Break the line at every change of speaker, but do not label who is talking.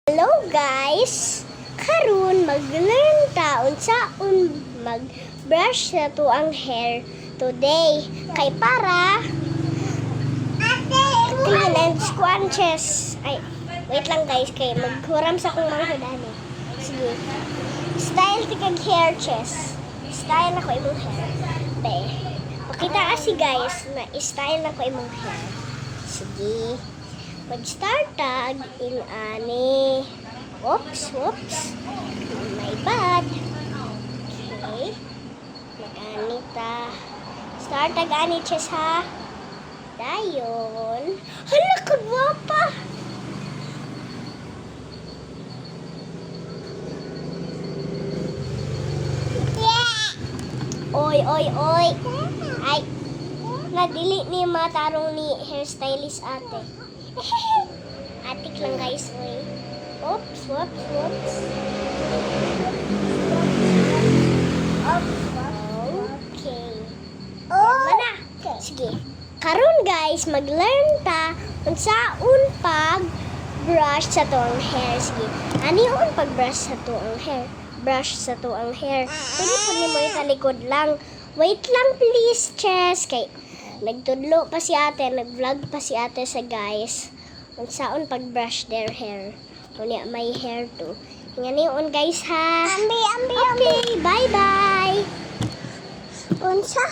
Hello guys! Karon mag-learn ta unsaon mag-brush sa tuang hair today. Kay para clean and squanches. Ay, wait lang guys kay maghuram sa kong mga dani. Sige. Style tikag hair chest. Style na ko imong hair. Be. Pakita kasi guys na style na ko imong hair. Sige. Mag-start tag in ani. Oops. My bad. Okay. Mag-ani ta. Start tag ani chess ha. Dayon. Hala, kagwapa. Oy. Ay. Nadili ni matarong ni hairstylist ate. Atik lang guys, oy. Oops. Okay. Mana? Sige. Karon guys, mag-learn ta unsaon pag brush sa tuang hair. Sige. Ani yung pag-brush sa tuang hair? Brush sa tuang hair. Pwede po ni mo italikod lang. Wait lang please, Chess. Kay nagtudlo pa si ate, nag-vlog pa si ate sa guys. Unsaon pag-brush their hair. Kunya may hair too. Ngayon guys ha. Okay, bye-bye. Unsa?